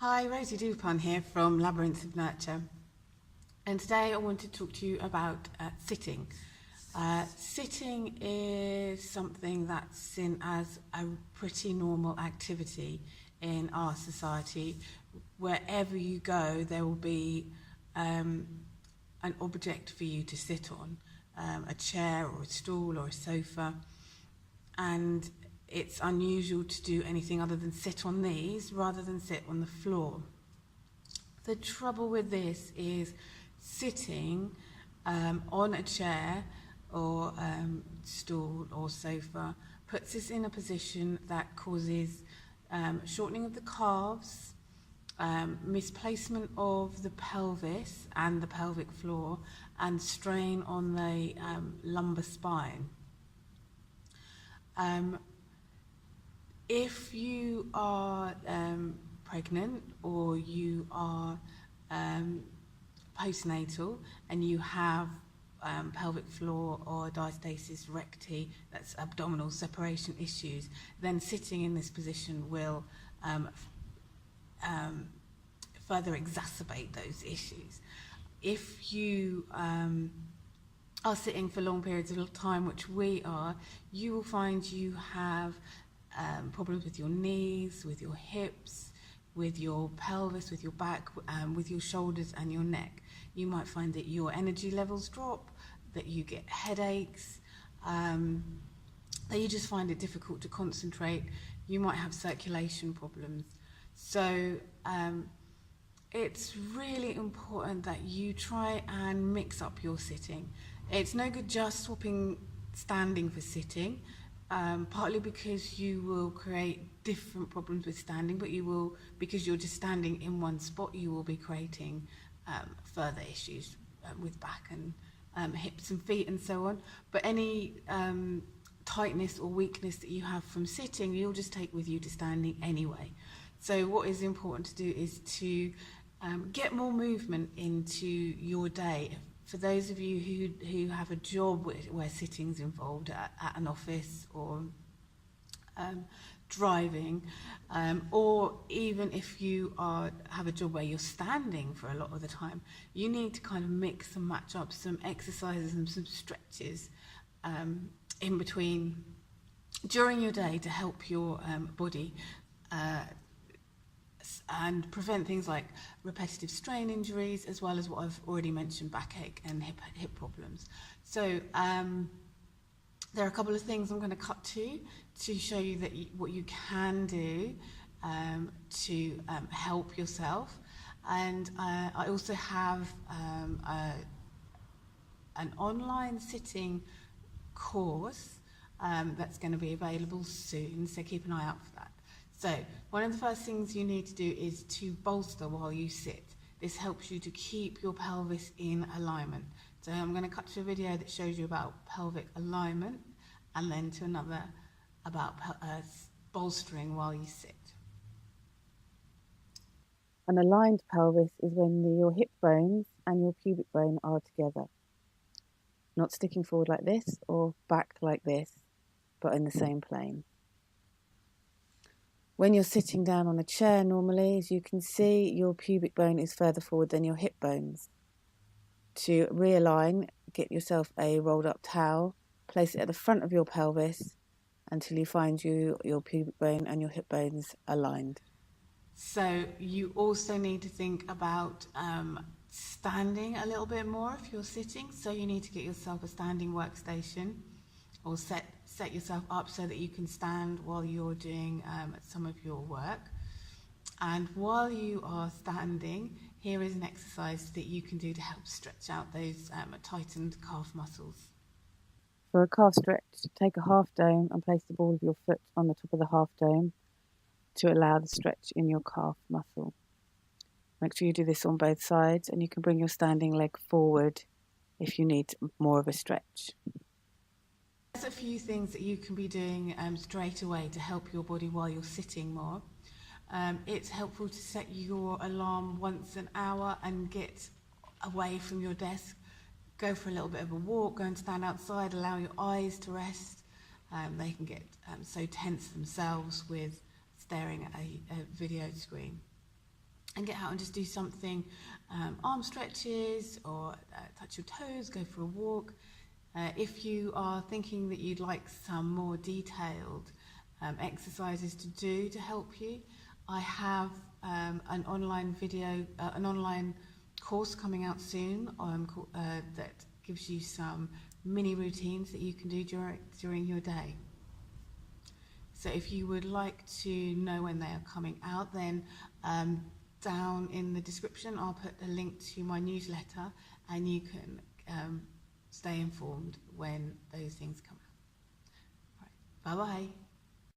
Hi, Rosie Dupont here from Labyrinths of Nurture, and today I want to talk to you about sitting. Sitting is something that's seen as a pretty normal activity in our society. Wherever you go, there will be an object for you to sit on, a chair or a stool or a sofa, and it's unusual to do anything other than sit on these rather than sit on the floor. The trouble with this is sitting on a chair or stool or sofa puts us in a position that causes shortening of the calves, misplacement of the pelvis and the pelvic floor, and strain on the lumbar spine. If you are pregnant or you are postnatal and you have pelvic floor or diastasis recti, that's abdominal separation issues, then sitting in this position will further exacerbate those issues. If you are sitting for long periods of time, which we are, you will find you have problems with your knees, with your hips, with your pelvis, with your back, with your shoulders and your neck. You might find that your energy levels drop, that you get headaches, that you just find it difficult to concentrate. You might have circulation problems. So it's really important that you try and mix up your sitting. It's no good just swapping standing for sitting, partly because you will create different problems with standing, but you will, because you're just standing in one spot, you will be creating further issues with back and hips and feet and so on. But any tightness or weakness that you have from sitting, you'll just take with you to standing anyway. So what is important to do is to get more movement into your day. For those of you who have a job where sitting's involved at an office or driving, or even if you have a job where you're standing for a lot of the time, you need to kind of mix and match up some exercises and some stretches in between during your day to help your body and prevent things like repetitive strain injuries, as well as what I've already mentioned, backache and hip problems. So there are a couple of things I'm going to cut to show you that what you can do to help yourself. And I also have an online sitting course that's going to be available soon, so keep an eye out for that. So one of the first things you need to do is to bolster while you sit. This helps you to keep your pelvis in alignment. So I'm going to cut to a video that shows you about pelvic alignment, and then to another about bolstering while you sit. An aligned pelvis is when your hip bones and your pubic bone are together. Not sticking forward like this or back like this, but in the same plane. When you're sitting down on a chair normally, as you can see, your pubic bone is further forward than your hip bones. To realign, get yourself a rolled up towel, place it at the front of your pelvis until you find your pubic bone and your hip bones aligned. So you also need to think about standing a little bit more if you're sitting. So you need to get yourself a standing workstation, or set yourself up so that you can stand while you're doing some of your work. And while you are standing, here is an exercise that you can do to help stretch out those tightened calf muscles. For a calf stretch, take a half dome and place the ball of your foot on the top of the half dome to allow the stretch in your calf muscle. Make sure you do this on both sides, and you can bring your standing leg forward if you need more of a stretch. There's a few things that you can be doing straight away to help your body while you're sitting more. It's helpful to set your alarm once an hour and get away from your desk. Go for a little bit of a walk, go and stand outside, allow your eyes to rest. They can get so tense themselves with staring at a video screen. and get out and just do something, arm stretches, or touch your toes, go for a walk. If you are thinking that you'd like some more detailed exercises to do to help you, I have an online course coming out soon that gives you some mini routines that you can do during your day. So if you would like to know when they are coming out, then down in the description I'll put a link to my newsletter, and you can stay informed when those things come out. Right. Bye bye.